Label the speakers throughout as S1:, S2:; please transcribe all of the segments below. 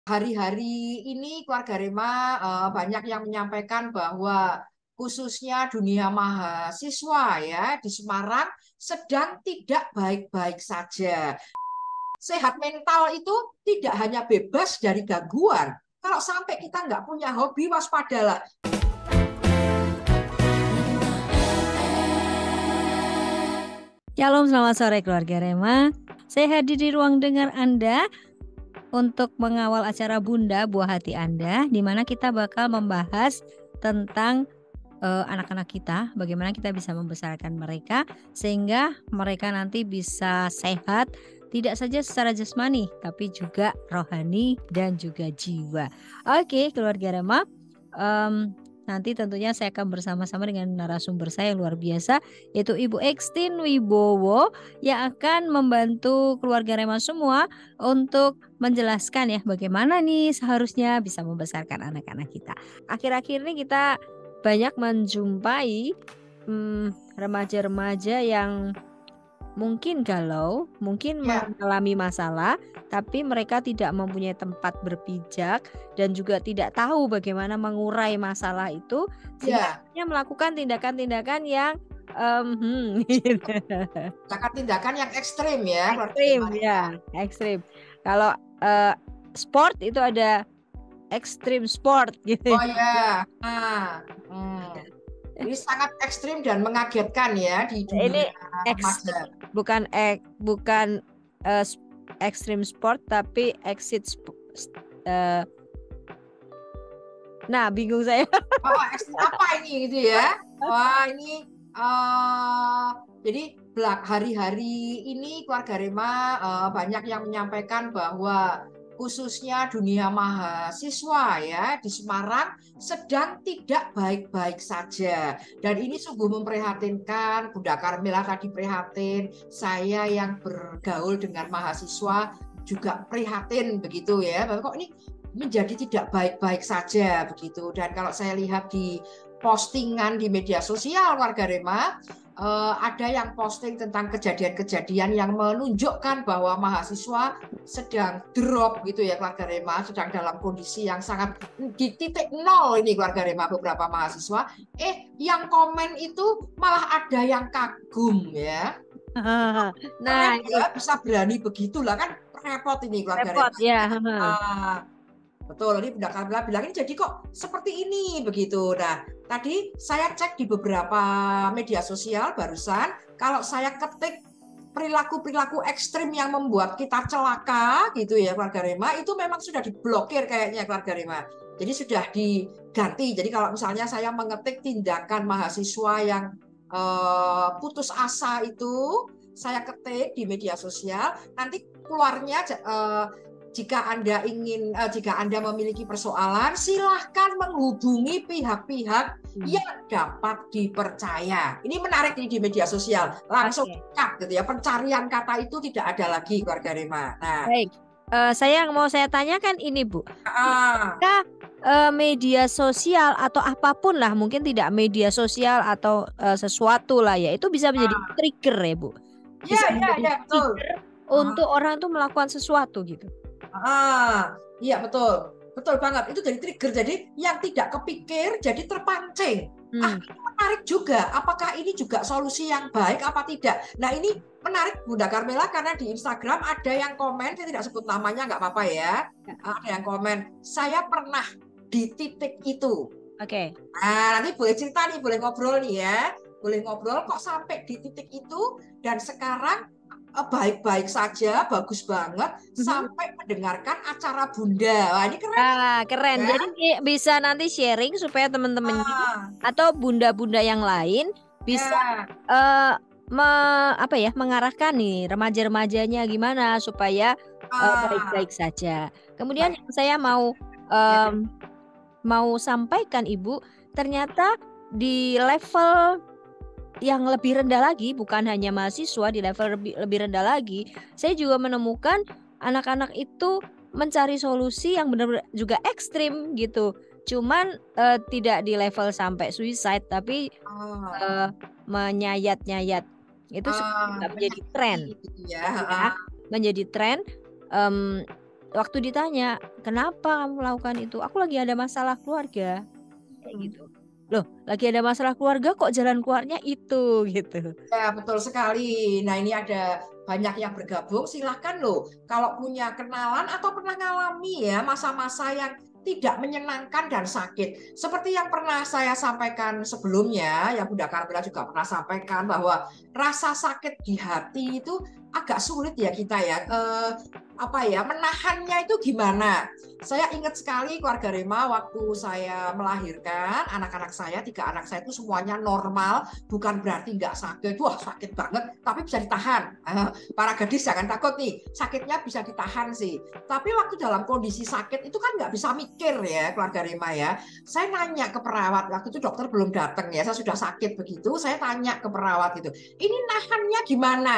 S1: Hari-hari ini keluarga Rema banyak yang menyampaikan bahwa khususnya dunia mahasiswa ya di Semarang sedang tidak baik-baik saja. Sehat mental itu tidak hanya bebas dari gangguan. Kalau sampai kita nggak punya hobi, waspadalah.
S2: Shalom, selamat sore keluarga Rema. Saya hadir di ruang dengar Anda untuk mengawal acara Bunda Buah Hati Anda, di mana kita bakal membahas tentang anak-anak kita, bagaimana kita bisa membesarkan mereka sehingga mereka nanti bisa sehat, tidak saja secara jasmani, tapi juga rohani dan juga jiwa. Oke, keluarga Rema, nanti tentunya saya akan bersama-sama dengan narasumber saya yang luar biasa, yaitu Ibu Ekstin Wibowo, yang akan membantu keluarga Rema semua untuk menjelaskan ya bagaimana nih seharusnya bisa membesarkan anak-anak kita. Akhir-akhir ini kita banyak menjumpai remaja-remaja yang mungkin galau, mungkin
S1: Ya,
S2: mengalami masalah, tapi mereka tidak mempunyai tempat berpijak dan juga tidak tahu bagaimana mengurai masalah itu, sehingga
S1: ya,
S2: akhirnya melakukan tindakan-tindakan yang gitu.
S1: tindakan-tindakan yang ekstrim ya keluarga
S2: Ekstrim
S1: Rema.
S2: ya, ekstrim. Kalau sport itu ada ekstrim sport gitu.
S1: Oh ya, hmm. Ini sangat ekstrim dan mengagetkan ya di
S2: Ini
S1: dunia
S2: eks
S1: remaja.
S2: bukan ekstrim sport tapi eh, nah bingung saya.
S1: Oh, ekstrim apa ini gitu ya? Wah, ini jadi hari-hari ini keluarga Rema banyak yang menyampaikan bahwa khususnya dunia mahasiswa ya di Semarang sedang tidak baik-baik saja. Dan ini sungguh memprihatinkan. Bunda Karmela tadi prihatin, saya yang bergaul dengan mahasiswa juga prihatin begitu ya. Kok ini menjadi tidak baik-baik saja begitu. Dan kalau saya lihat di postingan di media sosial warga Rema, ada yang posting tentang kejadian-kejadian yang menunjukkan bahwa mahasiswa sedang drop gitu ya keluarga Rema, sedang dalam kondisi yang sangat di titik nol ini keluarga Rema beberapa mahasiswa. Yang komen itu malah ada yang kagum ya. Karena
S2: Nah, ini
S1: dia bisa berani begitulah kan repot ini keluarga
S2: repot
S1: Rema.
S2: ya.
S1: Ah, betul, ini Bunda Kamila bilang ini jadi kok seperti ini begitu. Nah, tadi saya cek di beberapa media sosial barusan, kalau saya ketik perilaku-perilaku ekstrim yang membuat kita celaka gitu ya keluarga Rema, itu memang sudah diblokir kayaknya keluarga Rema. Jadi sudah diganti. Jadi kalau misalnya saya mengetik tindakan mahasiswa yang putus asa itu, saya ketik di media sosial, nanti keluarnya jika Anda memiliki persoalan, silahkan menghubungi pihak-pihak yang dapat dipercaya. Ini menarik ini di media sosial. Langsung
S2: Oke,
S1: cut gitu ya. Pencarian kata itu tidak ada lagi keluarga Rema. Nah,
S2: baik. Saya yang mau saya tanyakan ini Bu,
S1: ah,
S2: kita media sosial atau apapun lah, mungkin tidak media sosial atau sesuatu lah ya, itu bisa menjadi
S1: ah,
S2: trigger ya Bu,
S1: ya
S2: bisa
S1: ya
S2: menjadi
S1: ya betul.
S2: trigger
S1: Ah,
S2: untuk orang tuh melakukan sesuatu gitu.
S1: iya betul. Betul banget. Itu jadi trigger. Jadi yang tidak kepikir jadi terpancing.
S2: Hmm.
S1: Ini menarik juga. Apakah ini juga solusi yang baik apa tidak? Nah, ini menarik Bunda Carmela karena di Instagram ada yang komen, saya tidak sebut namanya nggak apa-apa ya.
S2: Ya.
S1: Ada yang komen, saya pernah di titik itu.
S2: Oke.
S1: Nah, nanti boleh cerita nih, boleh ngobrol nih ya. Boleh ngobrol kok sampai di titik itu dan sekarang baik-baik saja, bagus banget
S2: Mhm.
S1: sampai mendengarkan acara Bunda. Wah, ini keren nih,
S2: Ah, keren.
S1: ya.
S2: Jadi bisa nanti sharing supaya teman-temannya
S1: Ah,
S2: atau bunda-bunda yang lain bisa
S1: ya.
S2: eh apa ya, mengarahkan nih remaja-remajanya gimana supaya
S1: Ah,
S2: baik-baik saja. Kemudian
S1: baik.
S2: yang saya
S1: Ya,
S2: mau sampaikan Ibu, ternyata di level yang lebih rendah lagi, bukan hanya mahasiswa, di level lebih lebih rendah lagi, saya juga menemukan anak-anak itu mencari solusi yang benar-benar juga ekstrim gitu. Cuman, tidak di level sampai suicide, tapi,
S1: ah,
S2: eee, menyayat-nyayat. Itu juga menjadi tren
S1: menyakiti gitu ya.
S2: ya, menjadi tren, mmm waktu ditanya, kenapa kamu melakukan itu? Aku lagi ada masalah keluarga. Kayak gitu. Loh, lagi ada masalah keluarga kok jalan keluarnya itu gitu.
S1: Ya, betul sekali. Nah, ini ada banyak yang bergabung. Silahkan loh, kalau punya kenalan atau pernah ngalami ya masa-masa yang tidak menyenangkan dan sakit. Seperti yang pernah saya sampaikan sebelumnya, yang Bunda Carmela juga pernah sampaikan bahwa rasa sakit di hati itu agak sulit ya kita ya. Apa ya, menahannya itu gimana? Saya ingat sekali keluarga Rema waktu saya melahirkan anak-anak saya, 3 anak saya itu semuanya normal, bukan berarti nggak sakit, wah sakit banget, tapi bisa ditahan. Para gadis jangan takut nih, sakitnya bisa ditahan sih. Tapi waktu dalam kondisi sakit itu kan nggak bisa mikir ya keluarga Rema ya. Saya nanya ke perawat, waktu itu dokter belum datang ya, saya sudah sakit begitu, saya tanya ke perawat itu, ini nahannya gimana?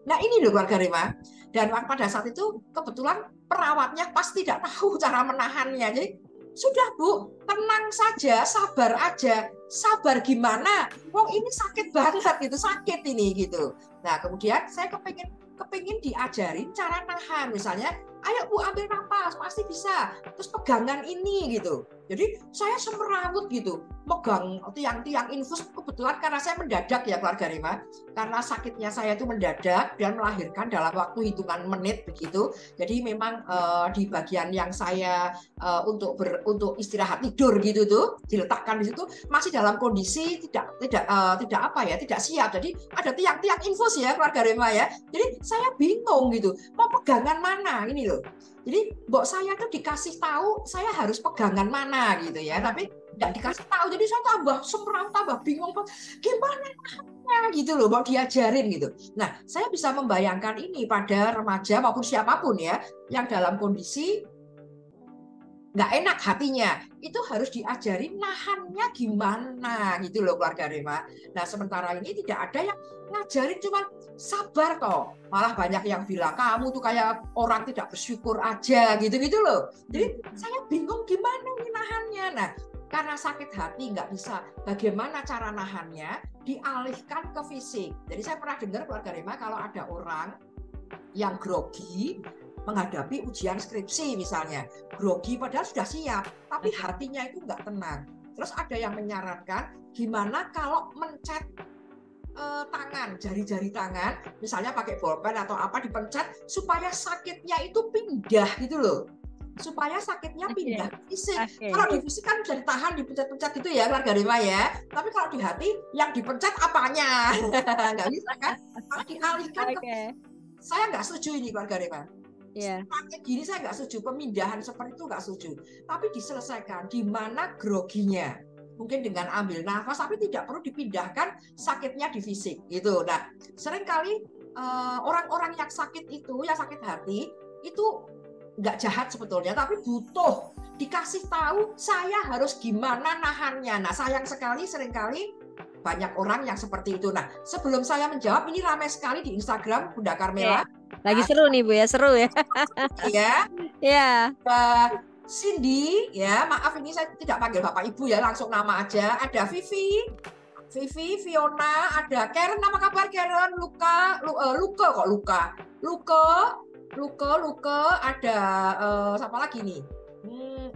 S1: Nah ini loh keluarga Rema. Dan pada saat itu kebetulan perawatnya pas tidak tahu cara menahannya. Jadi sudah Bu, tenang saja, sabar aja. Sabar gimana? Wong ini sakit banget gitu, sakit ini gitu. Nah kemudian saya kepingin diajarin cara nahan. Misalnya, ayo Bu ambil nafas, pasti bisa. Terus pegangan ini gitu. Jadi saya semerawut gitu, megang tiang-tiang infus kebetulan karena saya mendadak ya keluarga Rema. Karena sakitnya saya itu mendadak dan melahirkan dalam waktu hitungan menit begitu. Jadi memang di bagian yang saya untuk istirahat tidur gitu tuh diletakkan di situ masih dalam kondisi tidak siap. Jadi ada tiang-tiang infus ya keluarga Rema ya. Jadi saya bingung gitu, mau pegangan mana ini loh. Jadi mbok saya tuh dikasih tahu saya harus pegangan mana gitu ya, tapi nggak dikasih tahu. Jadi saya tambah semeraut, tambah bingung gimana gitu loh, mau diajarin gitu. Nah, saya bisa membayangkan ini pada remaja maupun siapapun ya yang dalam kondisi nggak enak hatinya, itu harus diajarin nahannya gimana gitu loh keluarga Rema. Nah sementara ini tidak ada yang ngajarin, cuma sabar kok. Malah banyak yang bilang kamu tuh kayak orang tidak bersyukur aja gitu-gitu loh. Jadi saya bingung gimana ini nahannya. Nah karena sakit hati nggak bisa bagaimana cara nahannya, dialihkan ke fisik. Jadi saya pernah dengar keluarga Rema kalau ada orang yang grogi menghadapi ujian skripsi misalnya, grogi padahal sudah siap, tapi hatinya itu nggak tenang. Terus ada yang menyarankan gimana kalau mencet tangan, jari-jari tangan, misalnya pakai bolpen atau apa dipencet supaya sakitnya itu pindah gitu loh. Supaya sakitnya pindah fisik. Kalau di fisik kan bisa ditahan, dipencet-pencet gitu ya keluarga Rema ya. Tapi kalau di hati yang dipencet apanya? Nggak bisa kan? Kalau dialihkan ke... Saya nggak setuju ini keluarga Rema. Pakai gini saya nggak setuju, pemindahan seperti itu nggak setuju. Tapi diselesaikan di mana groginya. Mungkin dengan ambil nafas, tapi tidak perlu dipindahkan sakitnya di fisik gitu. Nah, seringkali orang-orang yang sakit itu, yang sakit hati itu nggak jahat sebetulnya, tapi butuh dikasih tahu saya harus gimana nahannya. Nah, sayang sekali seringkali banyak orang yang seperti itu. Nah, sebelum saya menjawab, ini ramai sekali di Instagram Bunda Carmela.
S2: Lagi seru nih Bu ya, seru ya.
S1: Ya.
S2: Ya.
S1: Cindy, ya maaf ini saya tidak panggil Bapak Ibu ya, langsung nama aja. Ada Vivi, Fiona, ada Karen, apa kabar Karen? Luka, ada siapa lagi nih?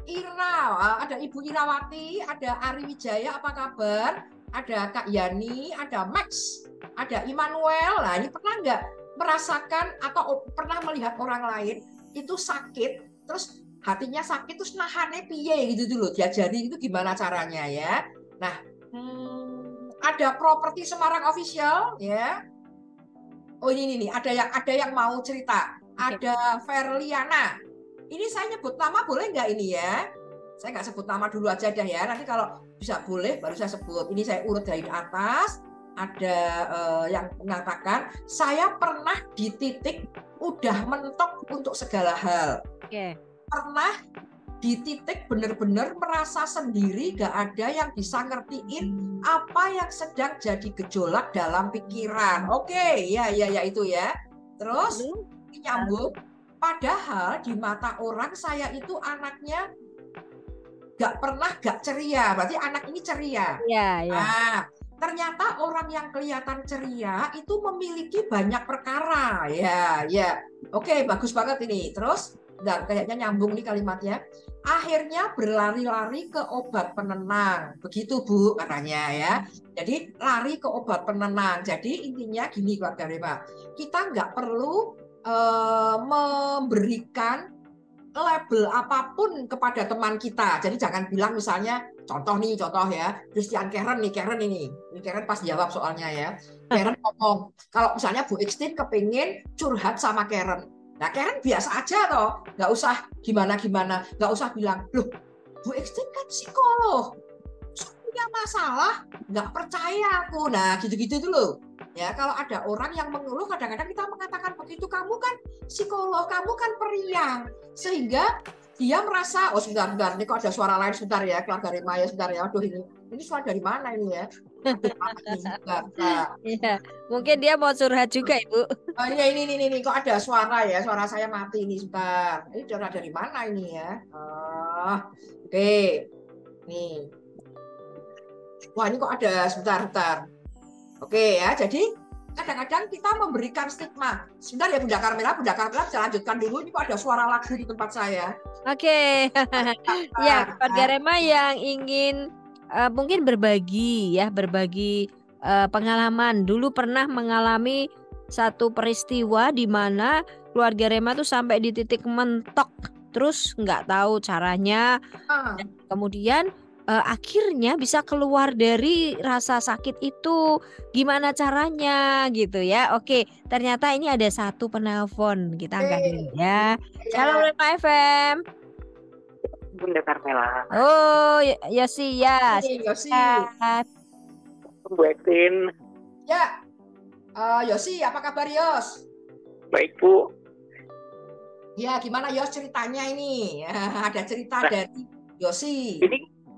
S1: Ira, ada Ibu Irawati, ada Ari Wijaya, apa kabar? Ada Kak Yani, ada Max, ada Immanuel. Nah ini pernah nggak merasakan atau pernah melihat orang lain itu sakit, terus hatinya sakit, terus nahannya piye gitu dulu, diajari itu gimana caranya ya. Nah ada Properti Semarang Official ya. Oh ini nih ada yang mau cerita. Ada Verliana. Ini saya nyebut nama boleh nggak ini ya? Saya nggak sebut nama dulu aja dah ya. Nanti kalau bisa boleh baru saya sebut. Ini saya urut dari atas. Ada yang mengatakan saya pernah di titik udah mentok untuk segala hal. Pernah di titik benar-benar merasa sendiri, gak ada yang bisa ngertiin apa yang sedang jadi gejolak dalam pikiran. Oke, ya itu ya. Terus nyambung. Padahal di mata orang saya itu anaknya gak pernah gak ceria. Berarti anak ini ceria.
S2: Iya.
S1: Nah, ternyata orang yang kelihatan ceria itu memiliki banyak perkara. Ya. Oke, bagus banget ini. Terus, kayaknya nyambung nih kalimatnya. Akhirnya berlari-lari ke obat penenang. Begitu, Bu, katanya ya. Jadi, lari ke obat penenang. Jadi, intinya gini, keluarga Rema. Kita nggak perlu memberikan label apapun kepada teman kita. Jadi jangan bilang misalnya contoh ya, Christian Karen nih, Karen ini Karen pas jawab soalnya ya. Karen ngomong, kalau misalnya Bu Ixtin kepingin curhat sama Karen. Nah Karen biasa aja toh, nggak usah gimana-gimana, nggak usah bilang, loh Bu Ixtin kan psikolog, punya masalah, nggak percaya aku. Nah gitu-gitu tuh loh. Ya, kalau ada orang yang mengeluh, kadang-kadang kita mengatakan begitu, kamu kan psikolog, kamu kan periang, sehingga dia merasa, oh sebentar, ini kok ada suara lain, sebentar ya, keluarga Rema ya, sebentar ya, aduh ini suara dari mana ini ya?
S2: Iya, mungkin dia mau curhat juga, Ibu.
S1: Oh, ini kok ada suara saya mati ini, sebentar. Ini suara dari mana ini ya? Oke, nih. Wah ini kok ada, sebentar. Oke ya, jadi kadang-kadang kita memberikan stigma. Sebentar ya Bunda Carmela bisa lanjutkan dulu. Ini kok ada suara lagu di tempat saya.
S2: Oke. Ya, keluarga Rema yang ingin mungkin berbagi pengalaman. Dulu pernah mengalami satu peristiwa di mana keluarga Rema tuh sampai di titik mentok, terus nggak tahu caranya. Kemudian akhirnya bisa keluar dari rasa sakit itu, gimana caranya gitu ya. Oke, ternyata ini ada satu penelpon, kita angkat dulu ya. Halo Rema FM.
S3: Bunda Carmela.
S2: Oh Yosi ya.
S1: Yosi.
S3: Bu Ixtin.
S1: Ya, Yosi apa kabar Yos?
S3: Baik Bu.
S1: Ya gimana Yos ceritanya ini? Ada cerita dari Yosi.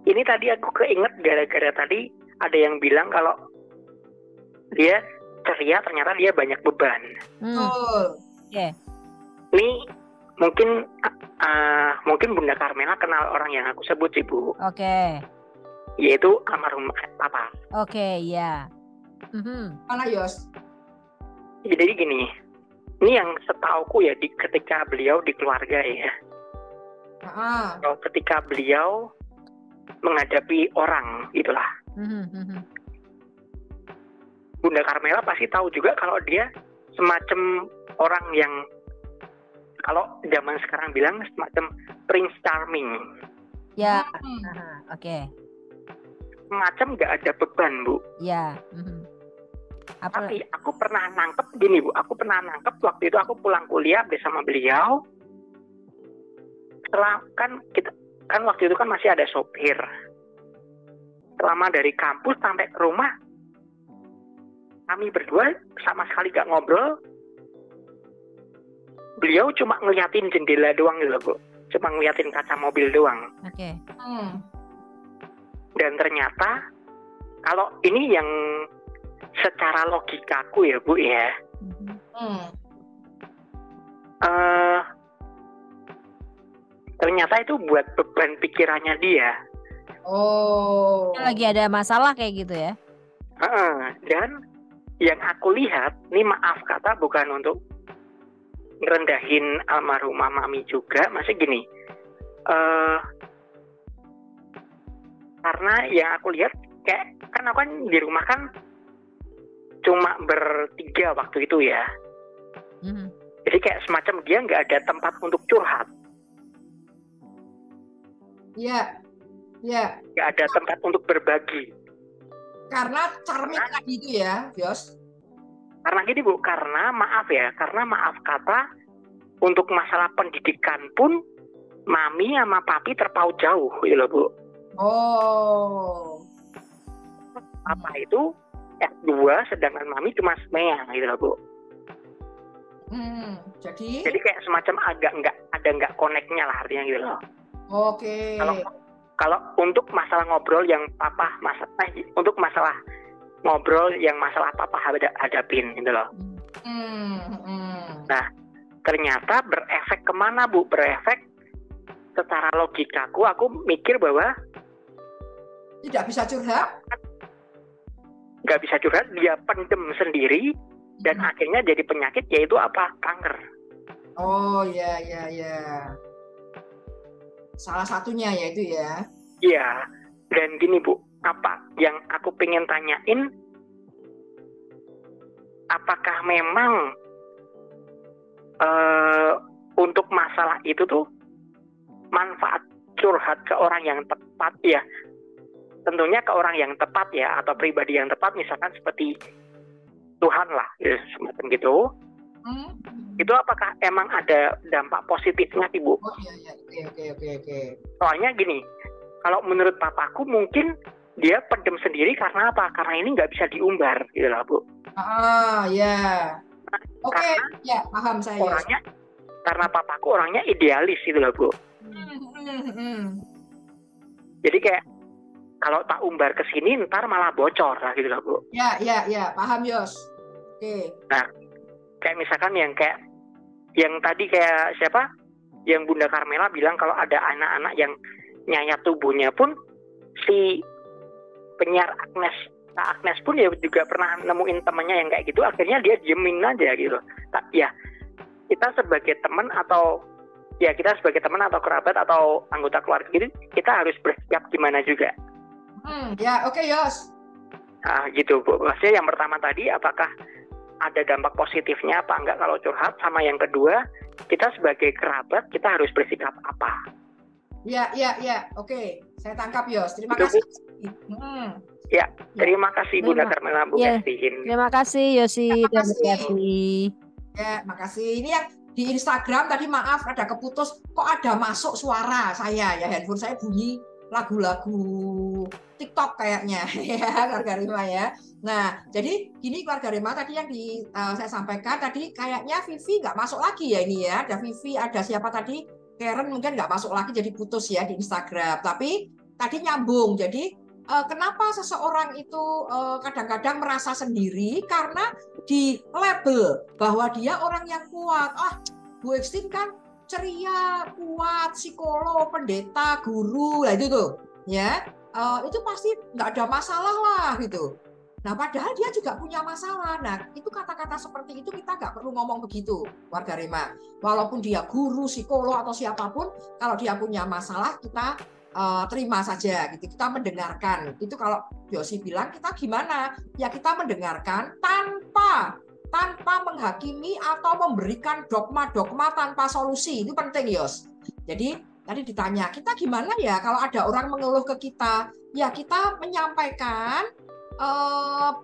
S3: Ini tadi aku keinget gara-gara tadi ada yang bilang kalau dia ceria, ternyata dia banyak beban.
S1: Betul.
S3: Yeah. Ini mungkin Bunda Carmela kenal orang yang aku sebut sih Bu.
S2: Oke.
S3: Yaitu almarhum Papa.
S2: Oke, ya.
S1: Mana Yos?
S3: Jadi gini, ini yang setauku ya ketika beliau di keluarga ya. Ketika beliau menghadapi orang itulah. Bunda Carmela pasti tahu juga kalau dia semacam orang yang kalau zaman sekarang bilang semacam Prince Charming.
S2: Ya. Oke.
S3: Semacam nggak ada beban Bu.
S2: Ya.
S3: Tapi aku pernah nangkep gini Bu. Aku pernah nangkep waktu itu aku pulang kuliah bersama beliau. Setelah kan waktu itu kan masih ada sopir. Selama dari kampus sampai ke rumah, kami berdua sama sekali gak ngobrol. Beliau cuma ngeliatin jendela doang gitu Bu. Cuma ngeliatin kaca mobil doang.
S2: Oke.
S3: Dan ternyata, kalau ini yang secara logikaku ya Bu ya. Ternyata itu buat beban pikirannya dia.
S2: Lagi ada masalah kayak gitu ya.
S3: Dan yang aku lihat, ini maaf kata bukan untuk ngerendahin almarhumah Mami juga, masih gini. Karena yang aku lihat kayak kan aku kan di rumah kan cuma bertiga waktu itu ya. Jadi kayak semacam dia nggak ada tempat untuk curhat.
S1: Iya.
S3: Nggak ada tempat untuk berbagi.
S1: Karena charming tadi itu ya, Yos.
S3: Karena gini Bu, karena maaf kata untuk masalah pendidikan pun Mami sama Papi terpaut jauh gitu loh Bu. Papa itu S2 sedangkan Mami cuma SMEA gitu loh Bu. Jadi kayak semacam agak nggak connect-nya lah artinya gitu loh.
S1: Oke.
S3: Kalau untuk masalah ngobrol yang Papa untuk masalah ngobrol yang masalah Papa hadapin gitu loh. Nah, ternyata berefek kemana Bu? Berefek secara logikaku, aku mikir bahwa
S1: tidak bisa curhat.
S3: nggak bisa curhat, dia pendem sendiri dan akhirnya jadi penyakit, yaitu apa? Kanker.
S1: Oh ya ya ya. Salah satunya ya itu ya.
S3: Iya. Dan gini Bu, apa yang aku pengen tanyain, apakah memang untuk masalah itu tuh manfaat curhat ke orang yang tepat ya? Tentunya ke orang yang tepat ya, atau pribadi yang tepat, misalkan seperti Tuhan lah, ya, semacam gitu. Itu apakah emang ada dampak positifnya, Ibu?
S1: Oh iya, oke.
S3: Soalnya gini, kalau menurut papaku mungkin dia pendem sendiri karena apa? Karena ini nggak bisa diumbar, gitu lah, Bu.
S1: Ya. Oke, ya paham saya.
S3: Orangnya, karena papaku orangnya idealis, gitu lah, Bu. Jadi kayak kalau tak umbar ke sini ntar malah bocor lah, gitu lah, Bu.
S1: Ya, paham Yos. Oke.
S3: Nah, kayak misalkan yang tadi kayak siapa? Yang Bunda Carmela bilang kalau ada anak-anak yang nyayat tubuhnya pun, si penyiar Kak Agnes pun ya juga pernah nemuin temannya yang kayak gitu, akhirnya dia diemin aja gitu. Ya, kita sebagai teman atau kerabat atau anggota keluarga gitu, kita harus bersikap gimana juga.
S1: Ya, oke, Yos.
S3: Nah, gitu Bu. Maksudnya yang pertama tadi, apakah ada dampak positifnya apa enggak kalau curhat, sama yang kedua, kita sebagai kerabat kita harus bersikap apa?
S1: Ya, oke. Saya tangkap Yos. Terima kasih.
S3: Ya, terima kasih Bunda Carmela, Bu Kestin.
S2: Terima kasih Yosi dan Bu
S1: Ya, makasih. Ini yang di Instagram tadi, maaf ada keputus, kok ada masuk suara saya ya, handphone saya bunyi lagu-lagu TikTok kayaknya ya, keluarga Rema ya. Nah, jadi gini keluarga Rema, tadi yang saya sampaikan tadi, kayaknya Vivi nggak masuk lagi ya ini ya. Ada Vivi, ada siapa tadi? Karen mungkin nggak masuk lagi, jadi putus ya di Instagram. Tapi tadi nyambung. Jadi kenapa seseorang itu kadang-kadang merasa sendiri karena di label bahwa dia orang yang kuat. Bu Ekstin kan ceria, kuat, psikolog, pendeta, guru, lah itu tuh, ya itu pasti nggak ada masalah lah gitu. Nah, padahal dia juga punya masalah. Nah, itu kata-kata seperti itu kita nggak perlu ngomong begitu, warga Rema. Walaupun dia guru, psikolog atau siapapun, kalau dia punya masalah kita terima saja, gitu. Kita mendengarkan. Itu kalau Yosi bilang kita gimana? Ya kita mendengarkan tanpa menghakimi atau memberikan dogma-dogma tanpa solusi. Itu penting, Yos. Jadi tadi ditanya, kita gimana ya kalau ada orang mengeluh ke kita? Ya kita menyampaikan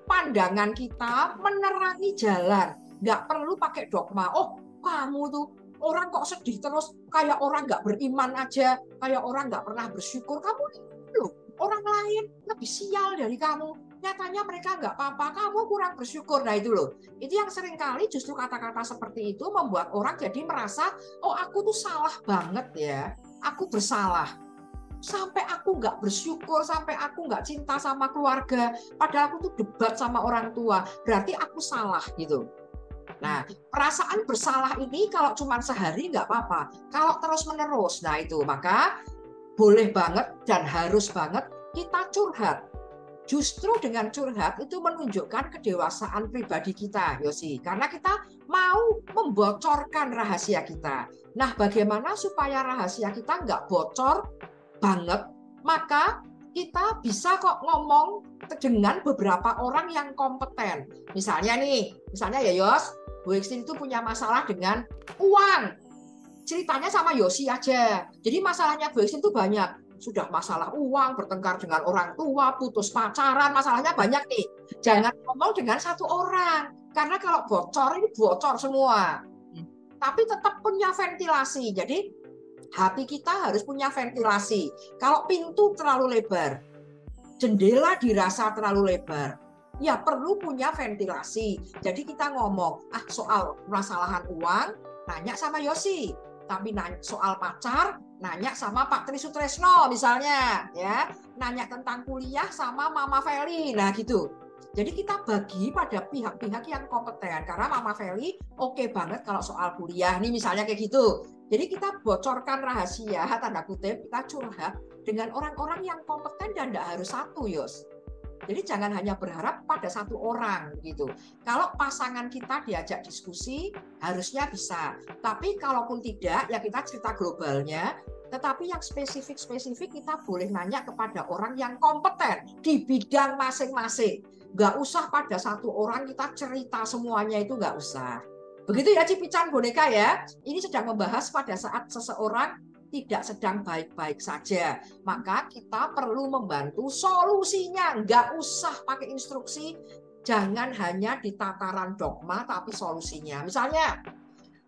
S1: pandangan kita, menerangi jalan. Nggak perlu pakai dogma. Oh, kamu tuh orang kok sedih terus, kayak orang nggak beriman aja, kayak orang nggak pernah bersyukur. Kamu loh, orang lain lebih sial dari kamu. Nyatanya mereka nggak apa-apa, kamu kurang bersyukur. Nah itu loh, itu yang seringkali justru kata-kata seperti itu membuat orang jadi merasa, oh aku tuh salah banget ya, aku bersalah. Sampai aku nggak bersyukur, sampai aku nggak cinta sama keluarga, padahal aku tuh debat sama orang tua, berarti aku salah gitu. Nah, perasaan bersalah ini kalau cuma sehari nggak apa-apa, kalau terus-menerus, nah itu maka boleh banget dan harus banget kita curhat. Justru dengan curhat itu menunjukkan kedewasaan pribadi kita, Yosi. Karena kita mau membocorkan rahasia kita. Nah, bagaimana supaya rahasia kita nggak bocor banget? Maka kita bisa kok ngomong dengan beberapa orang yang kompeten. Misalnya ya Yos, Bu Ekstin itu punya masalah dengan uang. Ceritanya sama Yosi aja. Jadi masalahnya Bu Ekstin itu banyak. Sudah masalah uang, bertengkar dengan orang tua, putus pacaran, masalahnya banyak nih. Jangan ngomong dengan satu orang, karena kalau bocor ini bocor semua. Tapi tetap punya ventilasi. Jadi hati kita harus punya ventilasi. Kalau pintu terlalu lebar, jendela dirasa terlalu lebar, ya perlu punya ventilasi. Jadi kita ngomong, soal permasalahan uang, nanya sama Yosi. Tapi nanya soal pacar, nanya sama Pak Tri Sutresno misalnya, ya. Nanya tentang kuliah sama Mama Feli, nah gitu. Jadi kita bagi pada pihak-pihak yang kompeten, karena Mama Feli oke banget kalau soal kuliah, nih misalnya kayak gitu. Jadi kita bocorkan rahasia, tanda kutip, kita curhat dengan orang-orang yang kompeten dan tidak harus satu, Yos. Jadi jangan hanya berharap pada satu orang gitu. Kalau pasangan kita diajak diskusi, harusnya bisa. Tapi kalaupun tidak, ya kita cerita globalnya. Tetapi yang spesifik kita boleh nanya kepada orang yang kompeten di bidang masing-masing. Nggak usah pada satu orang kita cerita semuanya, itu nggak usah. Begitu ya Cipican Boneka ya. Ini sedang membahas pada saat seseorang tidak sedang baik-baik saja. Maka kita perlu membantu solusinya. Nggak usah pakai instruksi. Jangan hanya di tataran dogma, tapi solusinya. Misalnya,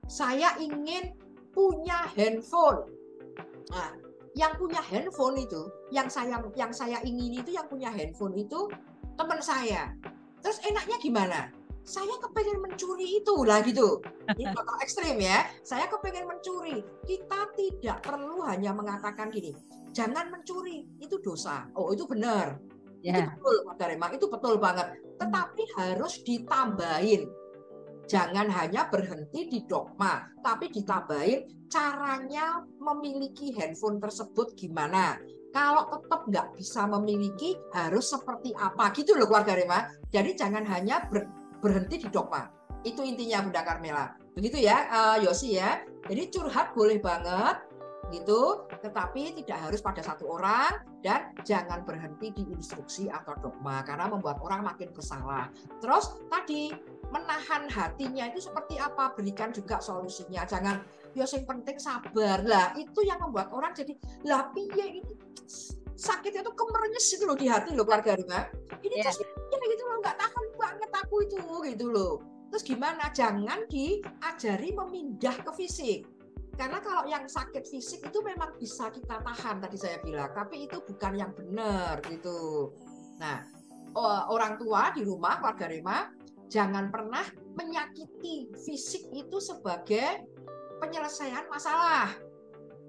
S1: saya ingin punya handphone. Nah, yang punya handphone itu, yang saya ingin itu, yang punya handphone itu teman saya. Terus enaknya gimana? Saya kepengen mencuri itu lah gitu. Ini contoh ekstrim ya. Saya kepengen mencuri. Kita tidak perlu hanya mengatakan gini, jangan mencuri, itu dosa. Oh itu benar. Itu betul Mbak Garema, itu betul banget. Tetapi harus ditambahin. Jangan hanya berhenti di dogma, tapi ditambahin caranya memiliki handphone tersebut gimana. Kalau tetap nggak bisa memiliki, harus seperti apa gitu loh keluarga Rema. Jadi jangan hanya berhenti di dogma. Itu intinya Bunda Carmela. Begitu ya Yosi ya. Jadi curhat boleh banget gitu, tetapi tidak harus pada satu orang, dan jangan berhenti di instruksi atau dogma karena membuat orang makin bersalah. Terus tadi menahan hatinya itu seperti apa, berikan juga solusinya. Jangan yang penting sabar lah, itu yang membuat orang jadi lah piye ini sakitnya tuh kemerenyes gitu loh di hati loh keluarga Rima. Ini terus ya gitu loh, nggak tahan banget aku itu gitu loh. Terus gimana? Jangan diajari memindah ke fisik. Karena kalau yang sakit fisik itu memang bisa kita tahan tadi saya bilang, tapi itu bukan yang benar gitu. Nah, orang tua di rumah keluarga Rima jangan pernah menyakiti fisik itu sebagai penyelesaian masalah.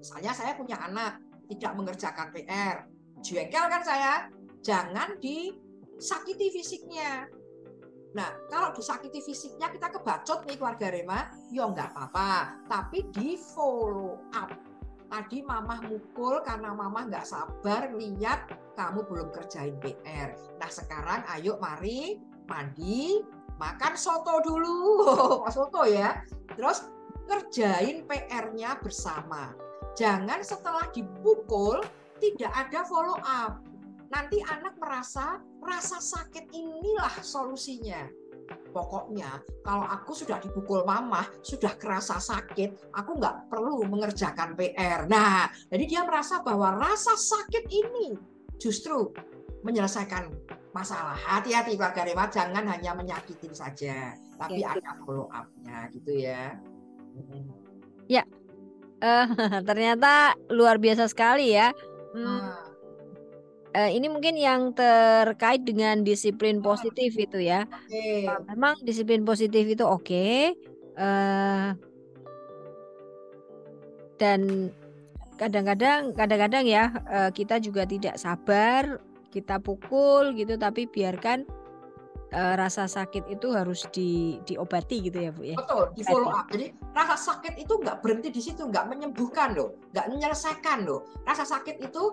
S1: Misalnya saya punya anak tidak mengerjakan PR, jengkel kan saya, jangan disakiti fisiknya. Nah, kalau disakiti fisiknya kita kebacot nih keluarga Rema, ya nggak apa-apa, tapi di follow up. Tadi mamah mukul karena mamah nggak sabar lihat kamu belum kerjain PR. Nah sekarang ayo mari mandi, makan soto dulu, soto ya. Terus kerjain PR-nya bersama. Jangan setelah dipukul tidak ada follow up. Nanti anak merasa rasa sakit inilah solusinya. Pokoknya kalau aku sudah dipukul mamah, sudah kerasa sakit, aku nggak perlu mengerjakan PR. Nah, jadi dia merasa bahwa rasa sakit ini justru menyelesaikan masalah. Hati-hati Pak Garema, jangan hanya menyakitin saja, tapi ada follow up-nya gitu ya.
S2: Ya, ternyata luar biasa sekali ya. Ini mungkin yang terkait dengan disiplin positif itu ya. Memang disiplin positif itu oke. Dan kadang-kadang ya kita juga tidak sabar, kita pukul gitu, tapi biarkan rasa sakit itu harus diobati gitu ya Bu ya.
S1: Betul, di follow up. Jadi rasa sakit itu nggak berhenti di situ, nggak menyembuhkan loh, nggak menyelesaikan loh. Rasa sakit itu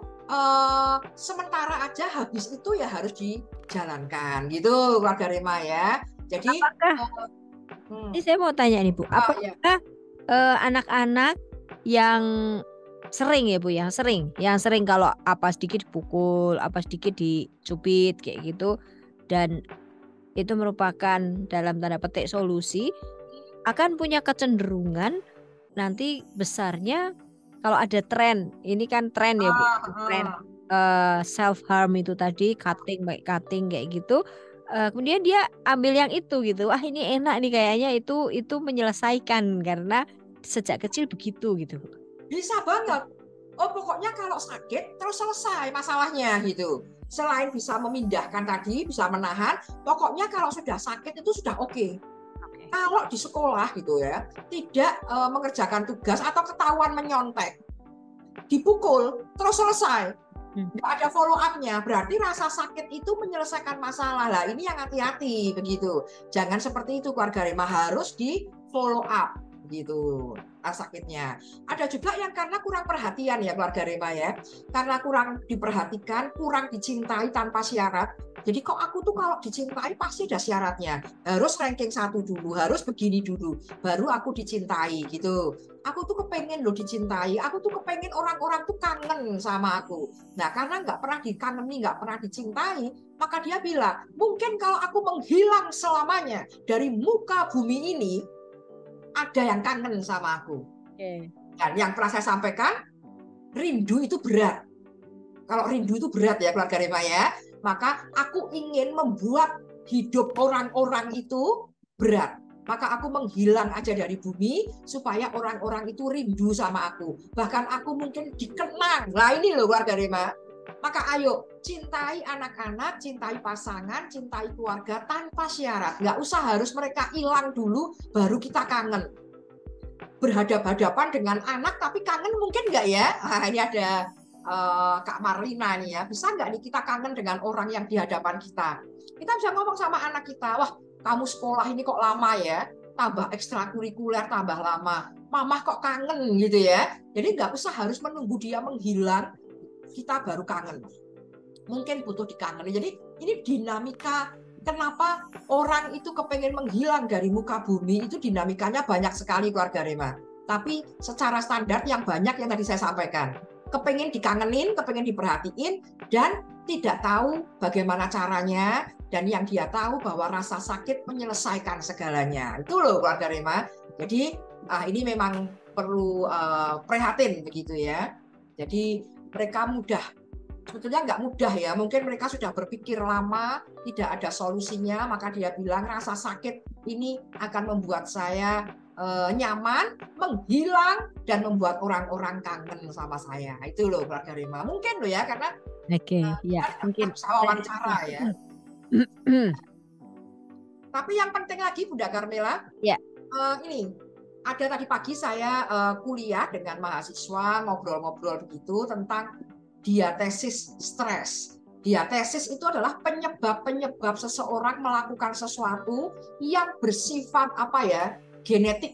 S1: sementara aja, habis itu ya harus dijalankan gitu keluarga Rema ya. Jadi
S2: ini saya mau tanya nih Bu, apakah anak-anak yang sering ya Bu, yang sering kalau apa sedikit dipukul, apa sedikit dicubit kayak gitu, dan itu merupakan dalam tanda petik solusi, akan punya kecenderungan nanti besarnya kalau ada tren, ini kan tren ya Bu, tren self harm itu tadi, cutting kayak gitu, kemudian dia ambil yang itu gitu, ini enak nih kayaknya, itu menyelesaikan karena sejak kecil begitu gitu.
S1: Bisa banget. Oh pokoknya kalau sakit terus selesai masalahnya gitu. Selain bisa memindahkan tadi, bisa menahan, pokoknya kalau sudah sakit itu sudah oke. Kalau di sekolah gitu ya, tidak mengerjakan tugas atau ketahuan menyontek, dipukul terus selesai, nggak ada follow up-nya, berarti rasa sakit itu menyelesaikan masalah. Lah ini yang hati-hati begitu. Jangan seperti itu keluarga Rema, harus di follow up gitu sakitnya. Ada juga yang karena kurang perhatian ya keluarga Rema ya, karena kurang diperhatikan, kurang dicintai tanpa syarat, Jadi kok aku tuh kalau dicintai pasti ada syaratnya. Harus ranking 1 dulu, harus begini dulu, baru aku dicintai gitu. Aku tuh kepengen loh dicintai, aku tuh kepengen orang-orang tuh kangen sama aku. Nah karena nggak pernah dikangeni, nggak pernah dicintai, maka dia bilang, mungkin kalau aku menghilang selamanya dari muka bumi ini, ada yang kangen sama aku. Dan yang pernah saya sampaikan, rindu itu berat. Kalau rindu itu berat ya keluarga Rema ya. Maka aku ingin membuat hidup orang-orang itu berat. Maka aku menghilang aja dari bumi supaya orang-orang itu rindu sama aku. Bahkan aku mungkin dikenang. Nah ini loh keluarga Rema. Maka ayo cintai anak-anak, cintai pasangan, cintai keluarga tanpa syarat. Nggak usah harus mereka hilang dulu baru kita kangen. Berhadapan-hadapan dengan anak tapi kangen mungkin nggak ya? Nah, ini ada Kak Marlina nih ya, bisa nggak nih kita kangen dengan orang yang di hadapan kita? Kita bisa ngomong sama anak kita, wah kamu sekolah ini kok lama ya, tambah ekstrakurikuler tambah lama, mamah kok kangen gitu ya. Jadi nggak usah harus menunggu dia menghilang, kita baru kangen. Mungkin butuh dikangeni. Jadi ini dinamika kenapa orang itu kepengen menghilang dari muka bumi itu dinamikanya banyak sekali keluarga Rema. Tapi secara standar yang banyak yang tadi saya sampaikan. Kepengen dikangenin, kepengen diperhatiin, dan tidak tahu bagaimana caranya, dan yang dia tahu bahwa rasa sakit menyelesaikan segalanya. Itu loh keluarga Rema. Jadi ini memang perlu prihatin begitu ya. Jadi mereka sebetulnya nggak mudah ya, mungkin mereka sudah berpikir lama, tidak ada solusinya, maka dia bilang rasa sakit ini akan membuat saya nyaman, menghilang, dan membuat orang-orang kangen sama saya. Itu loh keluarga Rema. Mungkin loh ya, karena
S2: ya mungkin
S1: bisa wawancara ya. Tapi yang penting lagi Bunda Carmela, ini ada tadi pagi saya kuliah dengan mahasiswa, ngobrol-ngobrol begitu tentang diatesis stres. Diatesis itu adalah penyebab-penyebab seseorang melakukan sesuatu yang bersifat genetik,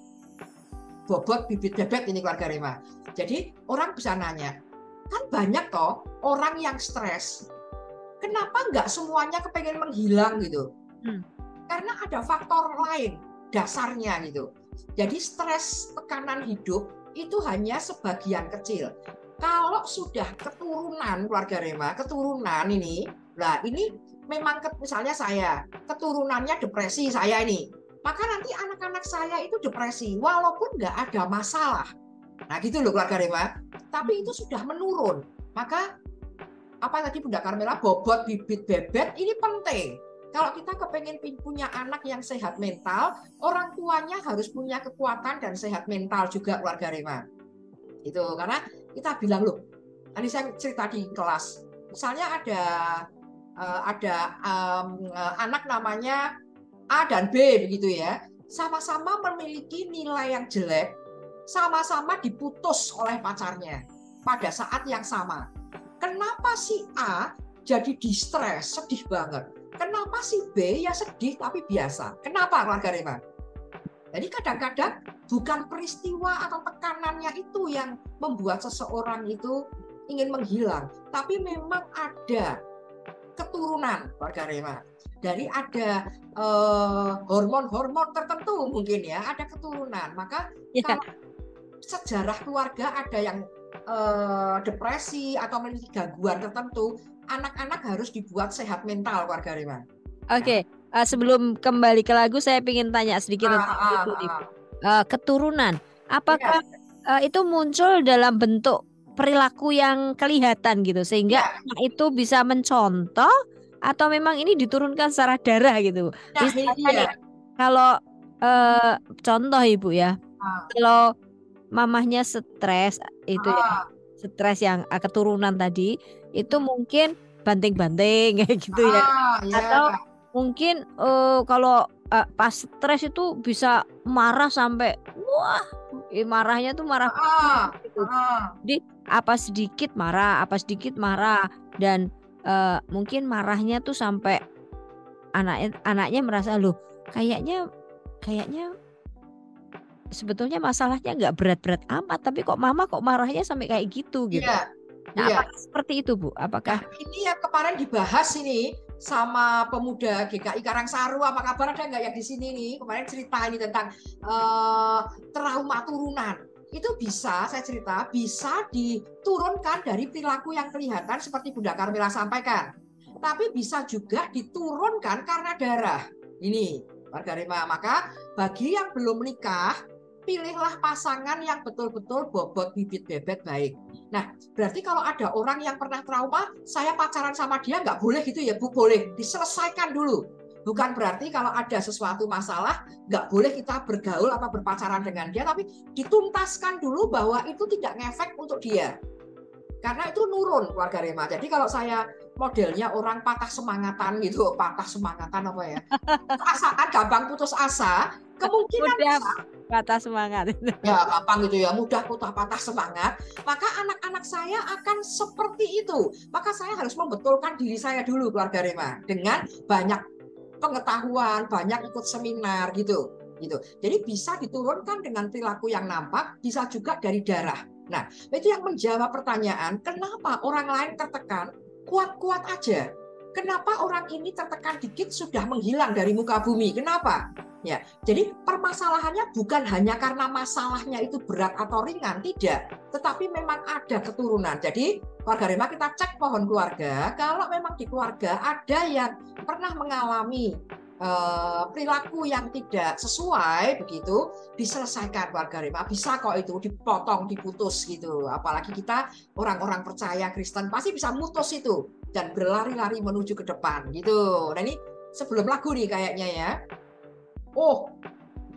S1: bobot bibit bebet ini keluarga Rema. Jadi orang bisa nanya, kan banyak toh orang yang stres, kenapa nggak semuanya kepengen menghilang gitu? Karena ada faktor lain dasarnya gitu. Jadi stres, tekanan hidup itu hanya sebagian kecil. Kalau sudah keturunan keluarga Rema, keturunan ini, nah ini memang misalnya saya keturunannya depresi saya ini. Maka nanti anak-anak saya itu depresi, walaupun nggak ada masalah. Nah gitu loh keluarga Rema. Tapi itu sudah menurun. Maka apa tadi Bunda Carmela, bobot bibit bebet ini penting. Kalau kita kepengen punya anak yang sehat mental, orang tuanya harus punya kekuatan dan sehat mental juga keluarga Rema. Itu karena kita bilang loh, tadi saya cerita di kelas, misalnya ada anak namanya A dan B begitu ya, sama-sama memiliki nilai yang jelek, sama-sama diputus oleh pacarnya pada saat yang sama. Kenapa si A jadi distres, sedih banget? Kenapa si B ya sedih tapi biasa? Kenapa keluarga Rema? Jadi kadang-kadang bukan peristiwa atau tekanannya itu yang membuat seseorang itu ingin menghilang, tapi memang ada keturunan keluarga Rema. Dari ada hormon-hormon tertentu mungkin ya, ada keturunan. Maka kalau sejarah keluarga ada yang depresi atau memiliki gangguan tertentu, anak-anak harus dibuat sehat mental keluarga Rema.
S2: Oke. Sebelum kembali ke lagu, saya ingin tanya sedikit tentang itu. Keturunan, apakah itu muncul dalam bentuk perilaku yang kelihatan gitu, sehingga anak itu bisa mencontoh, atau memang ini diturunkan secara darah gitu? Misalnya kalau contoh Ibu ya, kalau mamahnya stres itu ya, stres yang keturunan tadi, itu mungkin banting-banting kayak gitu ya, atau mungkin kalau pas stres itu bisa marah sampai marahnya tuh marah gitu. Jadi apa sedikit marah, dan mungkin marahnya tuh sampai anaknya merasa loh kayaknya sebetulnya masalahnya nggak berat-berat amat, tapi kok mama kok marahnya sampai kayak gitu gitu. Apakah seperti itu Bu? Apakah
S1: ini yang kemarin dibahas ini sama pemuda GKI Karangsaru. Apa kabar, ada nggak yang di sini nih? Kemarin cerita ini tentang trauma turunan. Itu bisa, saya cerita, bisa diturunkan dari perilaku yang kelihatan seperti Bunda Karmela sampaikan. Tapi bisa juga diturunkan karena darah. Ini, warga Rema. Maka bagi yang belum menikah, pilihlah pasangan yang betul-betul bobot bibit bebet baik. Nah, berarti kalau ada orang yang pernah trauma, saya pacaran sama dia nggak boleh gitu ya, Bu, boleh. Diselesaikan dulu. Bukan berarti kalau ada sesuatu masalah, nggak boleh kita bergaul atau berpacaran dengan dia, tapi dituntaskan dulu bahwa itu tidak ngefek untuk dia. Karena itu nurun, keluarga Rema. Jadi kalau saya modelnya orang patah semangatan gitu, patah semangatan apa ya? Asaan, gampang putus asa, kemungkinan
S2: Mudah
S1: besar
S2: patah semangat.
S1: ya gampang gitu ya, mudah patah semangat, maka anak-anak saya akan seperti itu. Maka saya harus membetulkan diri saya dulu, keluarga Rema, dengan banyak pengetahuan, banyak ikut seminar gitu. Jadi bisa diturunkan dengan perilaku yang nampak, bisa juga dari darah. Nah, itu yang menjawab pertanyaan, kenapa orang lain tertekan, kuat-kuat aja. Kenapa orang ini tertekan dikit sudah menghilang dari muka bumi? Kenapa? Ya, jadi permasalahannya bukan hanya karena masalahnya itu berat atau ringan, tidak. Tetapi memang ada keturunan. Jadi, keluarga Rema, kita cek pohon keluarga. Kalau memang di keluarga ada yang pernah mengalami perilaku yang tidak sesuai, begitu diselesaikan, keluarga Rema. Bisa kok itu dipotong, diputus gitu. Apalagi kita orang-orang percaya Kristen pasti bisa mutus itu dan berlari-lari menuju ke depan gitu. Nah, ini sebelum lagu nih kayaknya ya. Oh,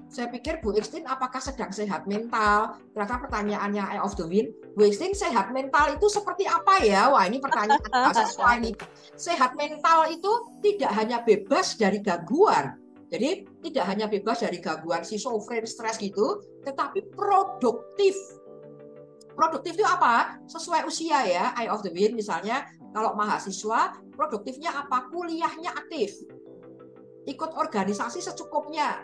S1: saya pikir Bu Ixtin apakah sedang sehat mental? Ternyata pertanyaannya Eye of the Wind. Bu Ixtin sehat mental itu seperti apa ya? Wah, ini pertanyaan mahasiswa ini. Sehat mental itu tidak hanya bebas dari gangguan. Jadi tidak hanya bebas dari gangguan schizofren, stres gitu, tetapi produktif. Produktif itu apa? Sesuai usia ya, Eye of the Wind misalnya. Kalau mahasiswa, produktifnya apa? Kuliahnya aktif. Ikut organisasi secukupnya.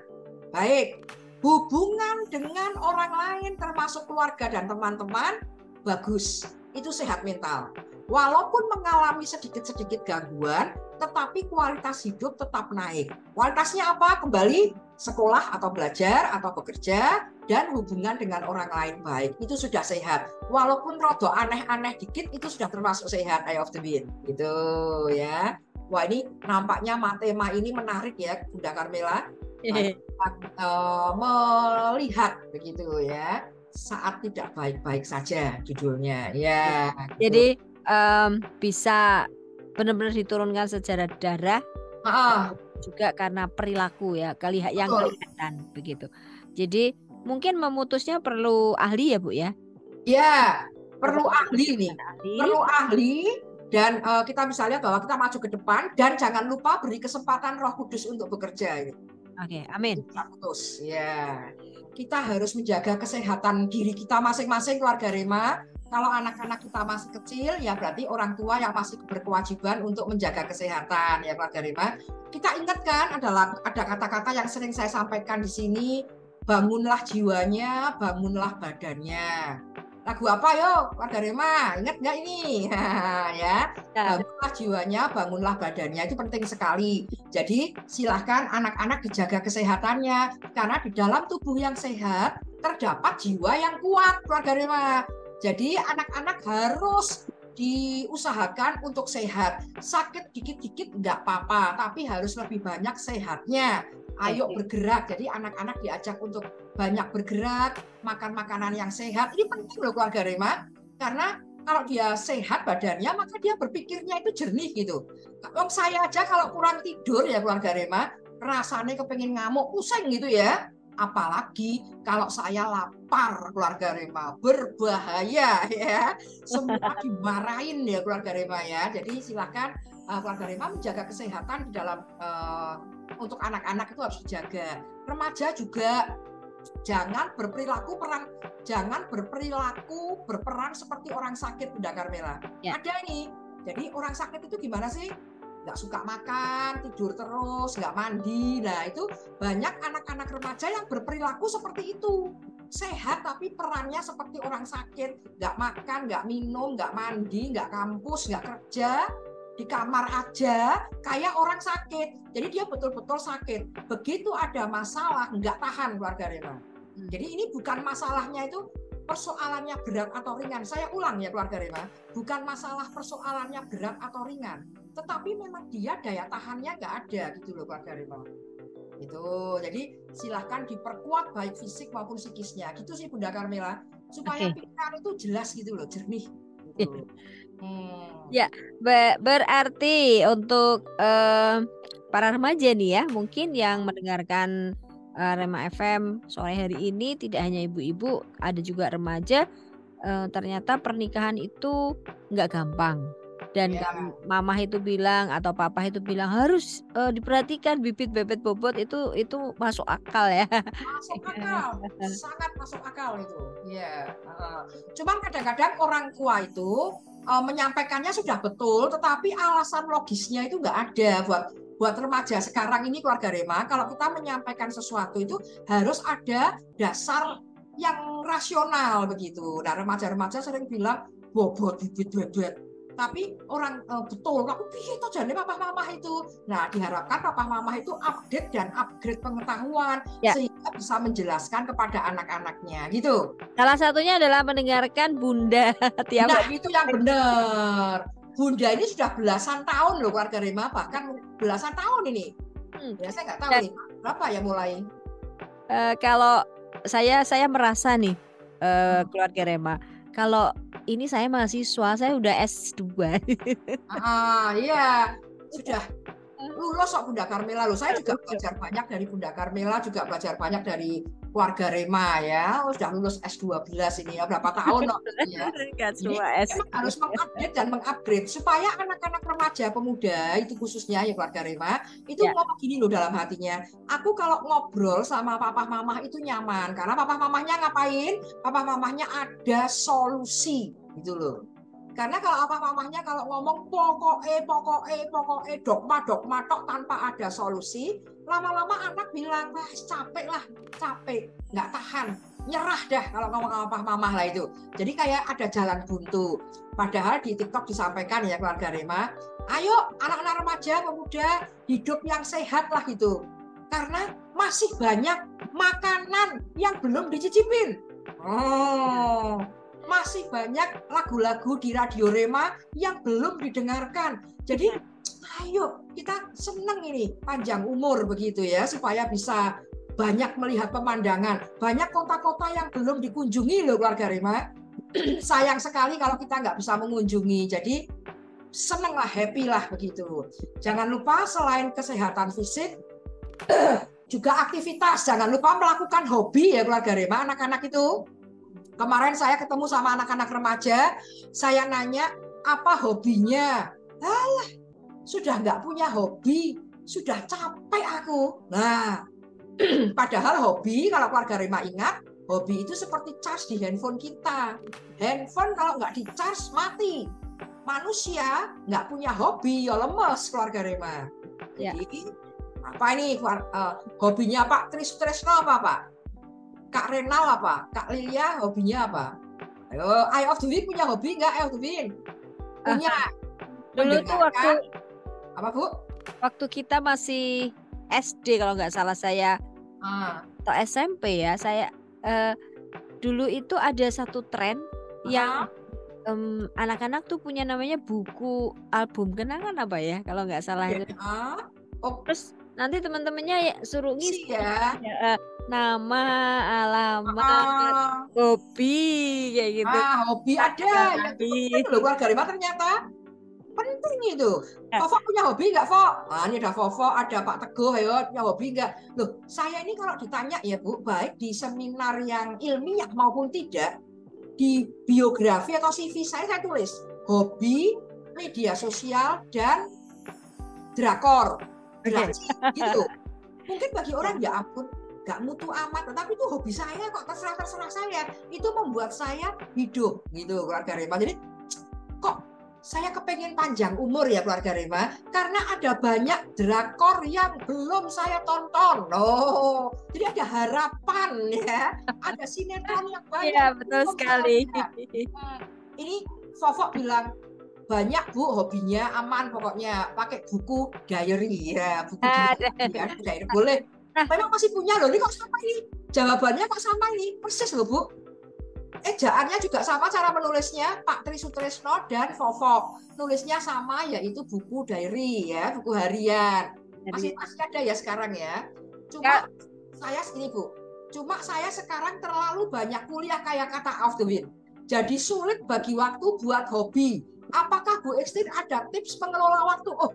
S1: Baik, hubungan dengan orang lain termasuk keluarga dan teman-teman bagus. Itu sehat mental. Walaupun mengalami sedikit-sedikit gangguan, tetapi kualitas hidup tetap naik. Kualitasnya apa? Kembali sekolah atau belajar atau bekerja dan hubungan dengan orang lain baik. Itu sudah sehat. Walaupun rodo aneh-aneh dikit itu sudah termasuk sehat, Eye of the Wind. Gitu ya. Wah, ini nampaknya tema ini menarik ya, Bunda Karmela. Melihat begitu ya, saat tidak baik-baik saja judulnya ya.
S2: Jadi bisa benar-benar diturunkan secara darah, juga karena perilaku ya, yang kelihatan begitu. Jadi mungkin memutusnya perlu ahli ya, Bu ya?
S1: Ya, perlu ahli nih, perlu ahli. Dan kita bisa lihat bahwa kita maju ke depan dan jangan lupa beri kesempatan Roh Kudus untuk bekerja.
S2: Oke, amin.
S1: Putus, ya. Kita harus menjaga kesehatan diri kita masing-masing, keluarga Rema. Kalau anak-anak kita masih kecil, ya berarti orang tua yang masih berkewajiban untuk menjaga kesehatan, ya keluarga Rema. Kita ingatkan ada kata-kata yang sering saya sampaikan di sini, bangunlah jiwanya, bangunlah badannya. Lagu apa yuk, keluarga Rema? Ingat nggak ini? Ya, bangunlah jiwanya, bangunlah badannya. Itu penting sekali. Jadi silahkan anak-anak dijaga kesehatannya. Karena di dalam tubuh yang sehat, terdapat jiwa yang kuat, keluarga Rema. Jadi anak-anak harus diusahakan untuk sehat. Sakit dikit-dikit nggak apa-apa, tapi harus lebih banyak sehatnya. Ayo bergerak. Jadi anak-anak diajak untuk banyak bergerak, makan makanan yang sehat. Ini penting loh, keluarga Rema. Karena kalau dia sehat badannya, maka dia berpikirnya itu jernih gitu. Kalau saya aja kalau kurang tidur ya, keluarga Rema, rasanya kepengen ngamuk, pusing gitu ya. Apalagi kalau saya lapar, keluarga Rema, berbahaya ya. Semua dimarahin ya, keluarga Rema ya. Jadi silakan keluarga Rema menjaga kesehatan di dalam untuk anak-anak itu harus dijaga. Remaja juga jangan berperilaku berperan seperti orang sakit, Bunda Karmela. Ya. Ada ini. Jadi orang sakit itu gimana sih? Nggak suka makan, tidur terus, nggak mandi. Nah, itu banyak anak-anak remaja yang berperilaku seperti itu. Sehat tapi perannya seperti orang sakit. Nggak makan, nggak minum, nggak mandi, nggak kampus, nggak kerja. di kamar aja kayak orang sakit. Jadi dia betul-betul sakit. Begitu ada masalah nggak tahan keluarga Rema. Jadi ini bukan masalahnya itu persoalannya berat atau ringan. Saya ulang ya keluarga Rema, bukan masalah persoalannya berat atau ringan, tetapi memang dia daya tahannya nggak ada gitu loh keluarga Rema. Itu. Jadi silahkan diperkuat baik fisik maupun psikisnya. Gitu sih Bunda Carmela, supaya pikiran itu jelas gitu loh, jernih. Gitu.
S2: Ya, berarti untuk para remaja nih ya, mungkin yang mendengarkan Rema FM sore hari ini tidak hanya ibu-ibu, ada juga remaja. Ternyata pernikahan itu nggak gampang. Dan mamah itu bilang atau papa itu bilang harus diperhatikan bibit-bebet bobot itu masuk akal ya.
S1: Masuk akal, sangat masuk akal itu. Ya. Cuman kadang-kadang orang tua itu menyampaikannya sudah betul, tetapi alasan logisnya itu nggak ada buat remaja sekarang ini keluarga Rema. Kalau kita menyampaikan sesuatu itu harus ada dasar yang rasional begitu. Nah remaja-remaja sering bilang bobot bibit-bebet. Tapi orang betul, aku pikir itu jadi papa mama itu. Nah diharapkan papa mama itu update dan upgrade pengetahuan sehingga bisa menjelaskan kepada anak-anaknya gitu.
S2: Salah satunya adalah mendengarkan Bunda tiap
S1: itu yang benar. Bunda ini sudah belasan tahun loh keluarga Rema, bahkan belasan tahun ini. Ya saya nggak tahu nih berapa ya mulai.
S2: Kalau saya merasa nih keluarga Rema, kalau ini saya mahasiswa, saya udah S2.
S1: Iya, sudah lulus kok Bunda Carmela loh. Saya juga belajar banyak dari Bunda Carmela, juga belajar banyak dari keluarga Rema ya. Sudah lulus S12 ini ya, berapa tahun loh ya. Ini harus mengupdate dan mengupgrade supaya anak-anak remaja pemuda itu khususnya ya keluarga Rema itu ngomong gini loh dalam hatinya. Aku kalau ngobrol sama papa mamah itu nyaman karena papa mamahnya ngapain? Papa mamahnya ada solusi gitu loh. Karena kalau apa mamahnya kalau ngomong pokoknya dogma tok tanpa ada solusi, lama-lama anak bilang capek, nggak tahan, nyerah dah kalau ngomong apa mamah lah itu. Jadi kayak ada jalan buntu. Padahal di TikTok disampaikan ya keluarga Rema, ayo anak-anak remaja pemuda hidup yang sehat lah gitu. Karena masih banyak makanan yang belum dicicipin. Masih banyak lagu-lagu di Radio Rema yang belum didengarkan. Jadi ayo kita senang ini panjang umur begitu ya supaya bisa banyak melihat pemandangan. Banyak kota-kota yang belum dikunjungi loh keluarga Rema. Sayang sekali kalau kita nggak bisa mengunjungi. Jadi senang lah, happy lah begitu. Jangan lupa selain kesehatan fisik juga aktivitas. Jangan lupa melakukan hobi ya keluarga Rema, anak-anak itu. Kemarin saya ketemu sama anak-anak remaja, saya nanya apa hobinya. Alah, sudah nggak punya hobi, sudah capek aku. Nah, padahal hobi kalau keluarga Rema ingat, hobi itu seperti charge di handphone kita. Handphone kalau nggak di-charge mati. Manusia nggak punya hobi, ya lemes keluarga Rema. Jadi, apa ini hobinya Pak Trisno apa Pak? Kak Renal apa? Kak Lilia hobinya apa? Ayo, Eye of the Wind punya hobi nggak? Eye of the Wind? Punya.
S2: Dulu tuh waktu
S1: apa Bu?
S2: Waktu kita masih SD kalau nggak salah saya atau SMP ya, saya dulu itu ada satu tren yang anak-anak tuh punya namanya buku album kenangan apa ya kalau nggak salah itu. Terus nanti teman-temannya ya suruh ngisi ya. Nama, alamat, hobi kayak gitu.
S1: Hobi ada. Ya, loh keluarga Rema ternyata penting itu. Fofo punya hobi nggak, Fo? Ini ada Fofo, ada Pak Teguh, ayo punya hobi nggak? Loh, saya ini kalau ditanya ya Bu, baik di seminar yang ilmiah maupun tidak, di biografi atau CV saya tulis hobi, media sosial, dan drakor. Gitu. Mungkin bagi orang ya ampun, gak mutu amat, tetapi itu hobi saya kok, terserah saya. Itu membuat saya hidup gitu keluarga Rema. Jadi kok saya kepengen panjang umur ya keluarga Rema, karena ada banyak drakor yang belum saya tonton. Jadi ada harapan ya, ada sinetron yang banyak.
S2: Iya betul sekali.
S1: Ini Fofo bilang banyak Bu hobinya, aman pokoknya pakai buku diary ya, buku diary boleh. Memang masih punya loh, ini kok sama ini? Jawabannya kok sama ini? Persis loh Bu. Ejaannya juga sama cara menulisnya, Pak Tri Sutrisno dan Fofok. Nulisnya sama, yaitu buku diary ya, buku harian. Masih ada ya sekarang ya. Cuma saya segini Bu, cuma saya sekarang terlalu banyak kuliah kayak kata Auf the Wind. Jadi sulit bagi waktu buat hobi. Apakah Bu Ekstin ada tips mengelola waktu? Oh,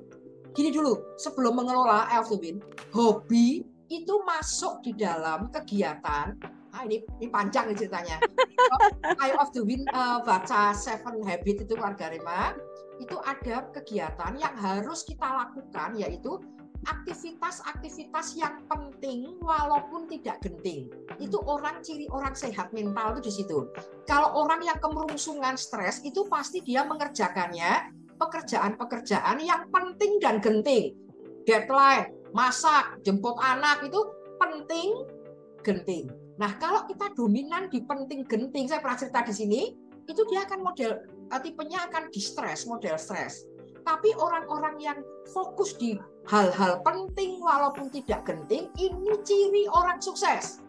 S1: gini dulu, sebelum mengelola Auf the Wind, hobi itu masuk di dalam kegiatan. Ini panjang nih ceritanya. Eye of the Wind baca 7 Habits itu keluarga Rema, itu ada kegiatan yang harus kita lakukan, yaitu aktivitas-aktivitas yang penting walaupun tidak genting. Itu ciri orang sehat mental itu di situ. Kalau orang yang kemerungsungan stres itu pasti dia mengerjakannya pekerjaan-pekerjaan yang penting dan genting. Deadline, masak, jemput anak itu penting, genting. Nah, kalau kita dominan di penting genting, saya pernah cerita di sini, itu dia akan tipenya akan distres, model stres. Tapi orang-orang yang fokus di hal-hal penting walaupun tidak genting, ini ciri orang sukses.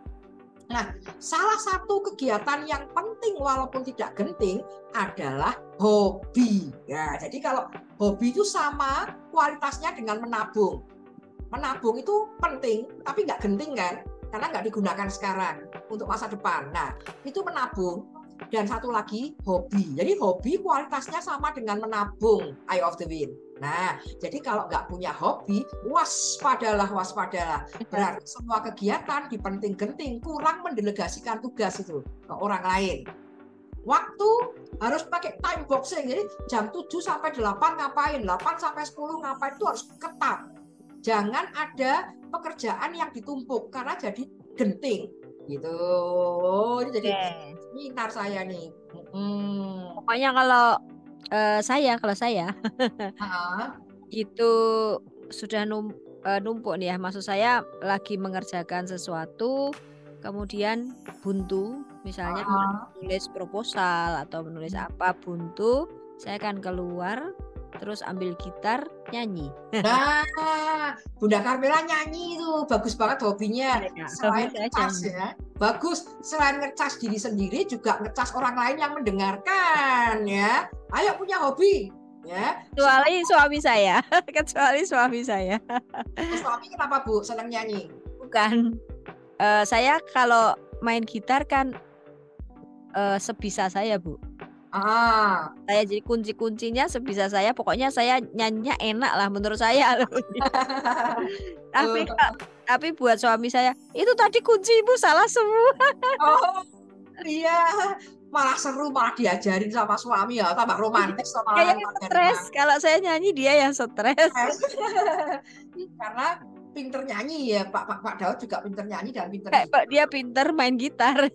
S1: Nah, salah satu kegiatan yang penting walaupun tidak genting adalah hobi. Ya, jadi kalau hobi itu sama kualitasnya dengan menabung. Menabung itu penting, tapi nggak genting kan? Karena nggak digunakan sekarang untuk masa depan. Nah, itu menabung. Dan satu lagi hobi. Jadi hobi kualitasnya sama dengan menabung, Eye of the Wind. Nah, jadi kalau nggak punya hobi, waspadalah. Berarti semua kegiatan dipenting-genting, kurang mendelegasikan tugas itu ke orang lain. Waktu harus pakai time boxing. Jadi jam 7 sampai 8 ngapain, 8 sampai 10 ngapain, itu harus ketat. Jangan ada pekerjaan yang ditumpuk karena jadi genting gitu. Ini jadi seminar saya nih.
S2: Pokoknya kalau saya itu sudah numpuk nih ya. Maksud saya lagi mengerjakan sesuatu kemudian buntu, misalnya menulis proposal atau menulis apa buntu, saya akan keluar terus ambil gitar nyanyi.
S1: Nah, Bunda Carmela nyanyi itu bagus banget hobinya. Selain ngecas ya, bagus. Selain ngecas diri sendiri, juga ngecas orang lain yang mendengarkan ya. Ayo punya hobi ya.
S2: Kecuali suami saya.
S1: Suami kenapa Bu senang nyanyi?
S2: Bukan. Saya kalau main gitar kan sebisa saya Bu. Saya jadi kunci-kuncinya sebisa saya, pokoknya saya nyanyinya enak lah menurut saya. tapi buat suami saya, itu tadi kuncimu salah semua.
S1: Oh iya, malah seru, malah diajarin sama suami ya, tambah romantis sama
S2: yang stres. Kalau saya nyanyi dia yang stres.
S1: Karena pinter nyanyi ya, Pak Daud juga pinter nyanyi dan pinter.
S2: Dia pinter main gitar.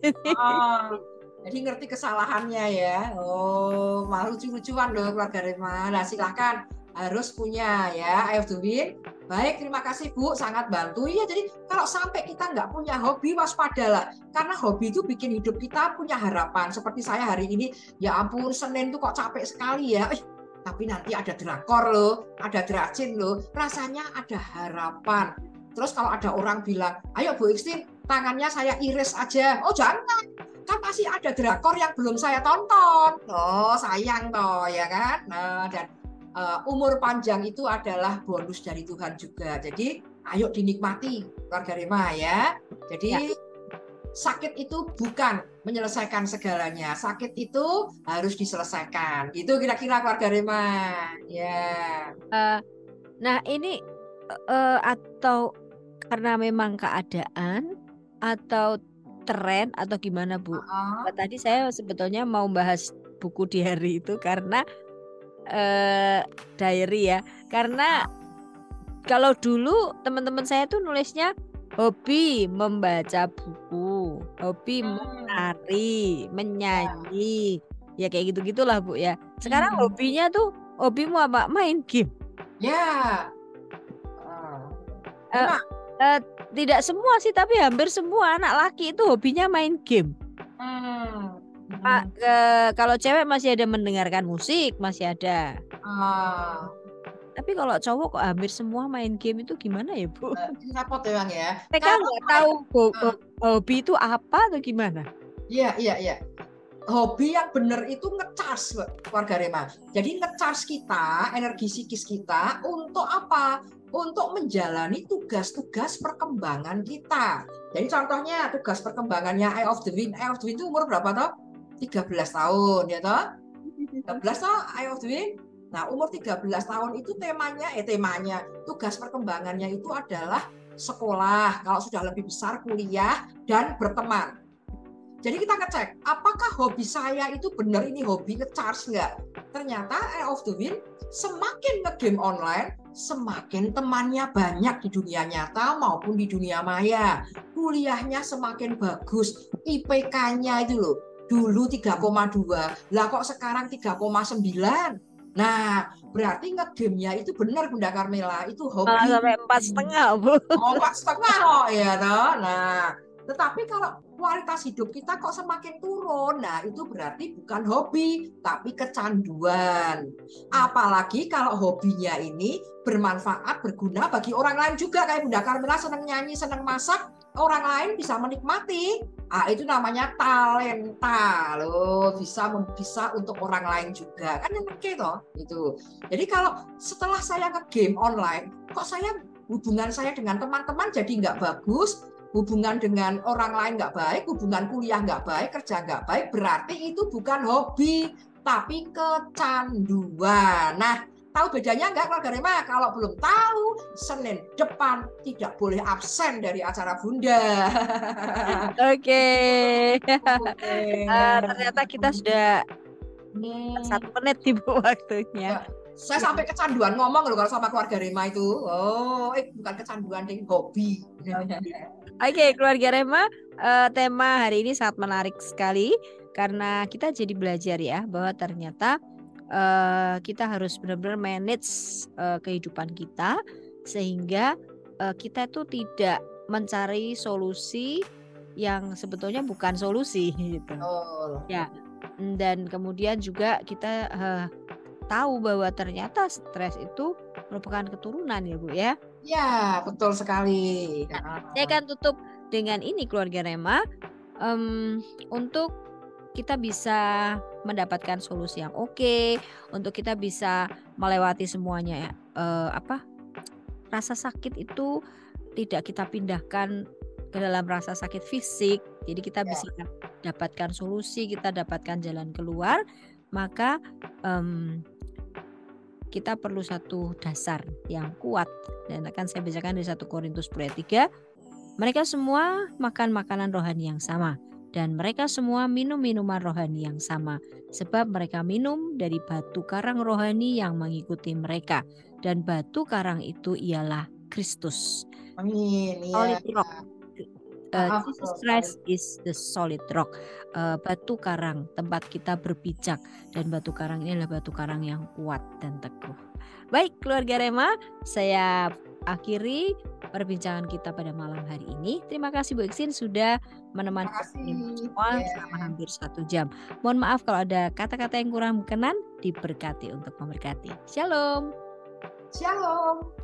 S1: Jadi ngerti kesalahannya ya. Oh, malah lucu-lucuan loh keluarga Rema. Nah, silahkan harus punya ya, Eye of the Wind. Baik, terima kasih Bu, sangat bantu. Iya, jadi kalau sampai kita nggak punya hobi, waspadalah. Karena hobi itu bikin hidup kita punya harapan. Seperti saya hari ini, ya ampun, Senin tuh kok capek sekali ya. Tapi nanti ada drakor loh, ada dracin loh. Rasanya ada harapan. Terus kalau ada orang bilang, ayo Bu Ekstin, tangannya saya iris aja. Oh jangan, kan masih ada drakor yang belum saya tonton. Oh sayang toh ya kan. Nah, dan umur panjang itu adalah bonus dari Tuhan juga. Jadi ayo dinikmati keluarga Rema ya. Jadi sakit itu bukan menyelesaikan segalanya. Sakit itu harus diselesaikan. Itu kira-kira keluarga Rema. Ya.
S2: Nah ini atau karena memang keadaan atau tren atau gimana Bu? Tadi saya sebetulnya mau bahas buku diary itu karena diary ya. Karena kalau dulu teman-teman saya tuh nulisnya hobi membaca buku, hobi menari, menyanyi, ya kayak gitu-gitulah Bu ya. Sekarang hobinya tuh, hobimu apa? Main game.
S1: Ya.
S2: Tidak semua sih, tapi hampir semua anak laki itu hobinya main game. Kalau cewek masih ada mendengarkan musik, masih ada.
S1: Ah,
S2: Tapi kalau cowok kok hampir semua main game itu gimana ya, Bu?
S1: repot ya Bang ya.
S2: Mereka
S1: Kalau
S2: nggak tahu hobi itu apa atau gimana?
S1: iya. Hobi yang benar itu ngecas keluarga Rema. Jadi ngecas kita, energi psikis kita untuk apa? Untuk menjalani tugas-tugas perkembangan kita. Jadi contohnya tugas perkembangannya Eye of the Wind. Eye of the Wind itu umur berapa toh? 13 tahun ya toh? 13 toh Eye of the Wind. Nah, umur 13 tahun itu temanya tugas perkembangannya itu adalah sekolah, kalau sudah lebih besar kuliah dan berteman. Jadi kita ngecek, apakah hobi saya itu benar ini hobi ngecharge nggak? Ternyata Eye of the Wind semakin ngegame online, semakin temannya banyak di dunia nyata maupun di dunia maya. Kuliahnya semakin bagus, IPK-nya itu loh. Dulu 3,2, lah kok sekarang 3,9. Nah, berarti ngegamenya itu benar Bunda Carmela, itu hobi.
S2: Sampai 4,5, Bu.
S1: Oh, 4,5 kok ya toh. Nah, tetapi kalau kualitas hidup kita kok semakin turun, nah itu berarti bukan hobi, tapi kecanduan. Apalagi kalau hobinya ini bermanfaat, berguna bagi orang lain juga. Kayak Bunda Carmela senang nyanyi, senang masak, orang lain bisa menikmati. Itu namanya talenta loh, bisa untuk orang lain juga. Kan yang oke toh, gitu. Jadi kalau setelah saya nge-game online, kok hubungan saya dengan teman-teman jadi nggak bagus, hubungan dengan orang lain nggak baik, hubungan kuliah nggak baik, kerja nggak baik, berarti itu bukan hobi, tapi kecanduan. Nah, tahu bedanya nggak keluarga Rema? Kalau belum tahu, Senin depan tidak boleh absen dari acara Bunda.
S2: Oke. Ternyata kita sudah 1 menit Ibu waktunya.
S1: Saya sampai kecanduan ngomong loh kalau sama keluarga Rema itu. Bukan kecanduan, ding, hobi.
S2: Oke, keluarga Rema, tema hari ini sangat menarik sekali karena kita jadi belajar ya bahwa ternyata kita harus benar-benar manage kehidupan kita sehingga kita itu tidak mencari solusi yang sebetulnya bukan solusi gitu. Ya, dan kemudian juga kita tahu bahwa ternyata stres itu merupakan keturunan ya Bu ya.
S1: Ya, betul sekali.
S2: Saya akan tutup dengan ini keluarga Rema, untuk kita bisa mendapatkan solusi yang oke, untuk kita bisa melewati semuanya ya. Rasa sakit itu tidak kita pindahkan ke dalam rasa sakit fisik, jadi kita bisa dapatkan solusi, kita dapatkan jalan keluar, maka kita perlu satu dasar yang kuat dan akan saya bacakan di 1 Korintus 10:3. Mereka semua makan makanan rohani yang sama dan mereka semua minum minuman rohani yang sama sebab mereka minum dari batu karang rohani yang mengikuti mereka dan batu karang itu ialah Kristus.
S1: Amin.
S2: Solid rock. Jesus Christ is the solid rock. Batu karang tempat kita berpijak dan batu karang ini adalah batu karang yang kuat dan teguh. Baik keluarga Rema, saya akhiri perbincangan kita pada malam hari ini. Terima kasih Bu Iksin sudah menemani semua selama hampir 1 jam. Mohon maaf kalau ada kata-kata yang kurang berkenan, diberkati untuk memberkati. Shalom.
S1: Shalom.